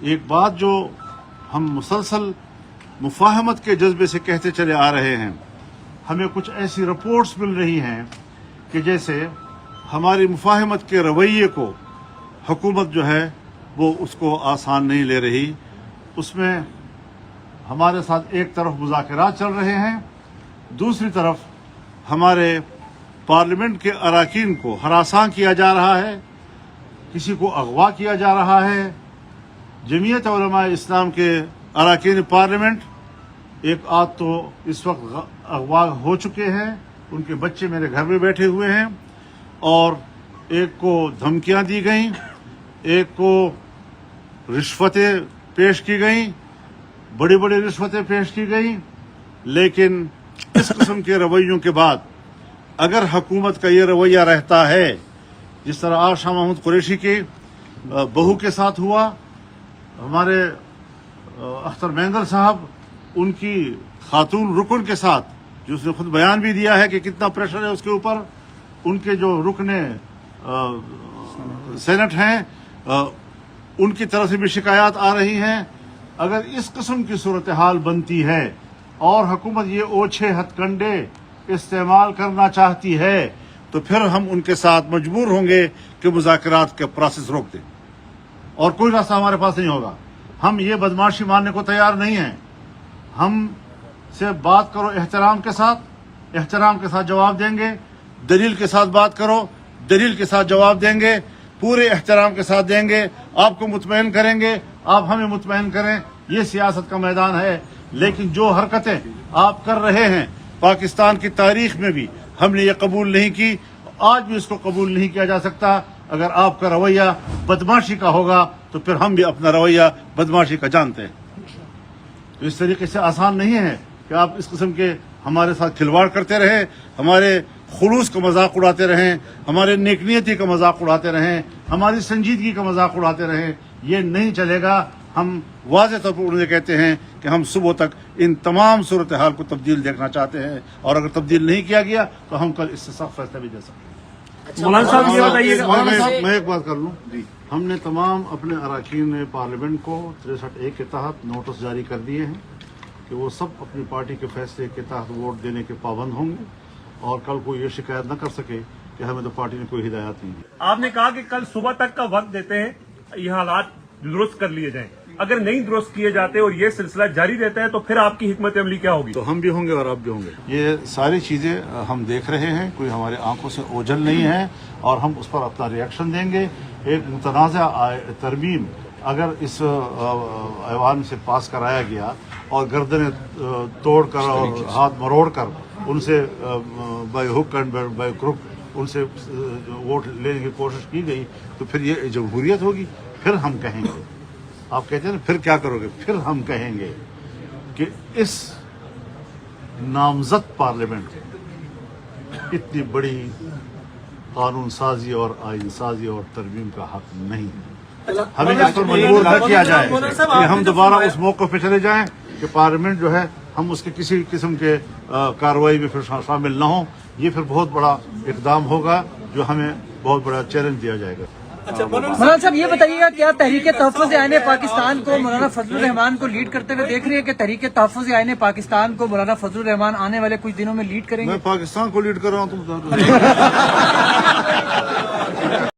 ایک بات جو ہم مسلسل مفاہمت کے جذبے سے کہتے چلے آ رہے ہیں، ہمیں کچھ ایسی رپورٹس مل رہی ہیں کہ جیسے ہماری مفاہمت کے رویے کو حکومت جو ہے وہ اس کو آسان نہیں لے رہی. اس میں ہمارے ساتھ ایک طرف مذاکرات چل رہے ہیں، دوسری طرف ہمارے پارلیمنٹ کے اراکین کو ہراساں کیا جا رہا ہے، کسی کو اغوا کیا جا رہا ہے. جمعیت علماء اسلام کے اراکین پارلیمنٹ ایک آدھ تو اس وقت اغوا ہو چکے ہیں، ان کے بچے میرے گھر میں بیٹھے ہوئے ہیں، اور ایک کو دھمکیاں دی گئیں، ایک کو رشوتیں پیش کی گئیں، بڑی بڑی رشوتیں پیش کی گئیں. لیکن اس قسم کے رویوں کے بعد اگر حکومت کا یہ رویہ رہتا ہے، جس طرح آج شاہ محمود قریشی کی بہو کے ساتھ ہوا، ہمارے اختر مینگل صاحب ان کی خاتون رکن کے ساتھ، جو اس نے خود بیان بھی دیا ہے کہ کتنا پریشر ہے اس کے اوپر، ان کے جو رکن سینٹ ہیں ان کی طرف سے بھی شکایات آ رہی ہیں. اگر اس قسم کی صورتحال بنتی ہے اور حکومت یہ اوچھے ہتھ کنڈے استعمال کرنا چاہتی ہے تو پھر ہم ان کے ساتھ مجبور ہوں گے کہ مذاکرات کا پروسیس روک دیں، اور کوئی راستہ ہمارے پاس نہیں ہوگا. ہم یہ بدماشی ماننے کو تیار نہیں ہیں. ہم سے بات کرو احترام کے ساتھ جواب دیں گے. دلیل کے ساتھ بات کرو، دلیل کے ساتھ جواب دیں گے، پورے احترام کے ساتھ دیں گے، آپ کو مطمئن کریں گے، آپ ہمیں مطمئن کریں. یہ سیاست کا میدان ہے. لیکن جو حرکتیں آپ کر رہے ہیں پاکستان کی تاریخ میں بھی ہم نے یہ قبول نہیں کی، آج بھی اس کو قبول نہیں کیا جا سکتا. اگر آپ کا رویہ بدماشی کا ہوگا تو پھر ہم بھی اپنا رویہ بدماشی کا جانتے ہیں. تو اس طریقے سے آسان نہیں ہے کہ آپ اس قسم کے ہمارے ساتھ کھلواڑ کرتے رہیں، ہمارے خلوص کا مذاق اڑاتے رہیں، ہمارے نیک نیتی کا مذاق اڑاتے رہیں، ہماری سنجیدگی کا مذاق اڑاتے رہیں. یہ نہیں چلے گا. ہم واضح طور پر انہیں کہتے ہیں کہ ہم صبح تک ان تمام صورتحال کو تبدیل دیکھنا چاہتے ہیں، اور اگر تبدیل نہیں کیا گیا تو ہم کل اس سے سخت فیصلہ بھی دے سکتے ہیں. مولانا صاحب یہ بتائیے کہ میں ایک بات کر لوں. ہم نے تمام اپنے اراکین پارلیمنٹ کو 63A کے تحت نوٹس جاری کر دیے ہیں کہ وہ سب اپنی پارٹی کے فیصلے کے تحت ووٹ دینے کے پابند ہوں گے، اور کل کو یہ شکایت نہ کر سکے کہ ہمیں تو پارٹی نے کوئی ہدایات نہیں دی. آپ نے کہا کہ کل صبح تک کا وقت دیتے ہیں یہ حالات درست کر لیے جائیں. اگر نہیں درست کیے جاتے اور یہ سلسلہ جاری رہتا ہے تو پھر آپ کی حکمت عملی کیا ہوگی؟ تو ہم بھی ہوں گے اور آپ بھی ہوں گے. یہ ساری چیزیں ہم دیکھ رہے ہیں، کوئی ہمارے آنکھوں سے اوجھل نہیں ہے، اور ہم اس پر اپنا ری ایکشن دیں گے. ایک متنازع ترمیم اگر اس ایوان سے پاس کرایا گیا اور گردنیں توڑ کر اور ہاتھ مروڑ کر ان سے by hook and by crook ان سے ووٹ لینے کی کوشش کی گئی تو پھر یہ جمہوریت ہوگی. پھر ہم کہیں گے، آپ کہتے ہیں نا پھر کیا کرو گے، پھر ہم کہیں گے کہ اس نامزد پارلیمنٹ کو اتنی بڑی قانون سازی اور آئین سازی اور ترمیم کا حق نہیں ہے. ہمیں اس پر مجبور نہ کیا جائے کہ ہم دوبارہ اس موقع پہ چلے جائیں کہ پارلیمنٹ جو ہے ہم اس کے کسی قسم کے کارروائی میں پھر شامل نہ ہوں. یہ پھر بہت بڑا اقدام ہوگا جو ہمیں بہت بڑا چیلنج دیا جائے گا. مولانا صاحب یہ بتائیے گا، کیا تحریک تحفظ آئین پاکستان کو مولانا فضل الرحمان کو لیڈ کرتے ہوئے دیکھ رہی ہے کہ تحریک تحفظ آئین پاکستان کو مولانا فضل الرحمان آنے والے کچھ دنوں میں لیڈ کریں گے؟ میں پاکستان کو لیڈ کر رہا ہوں. تم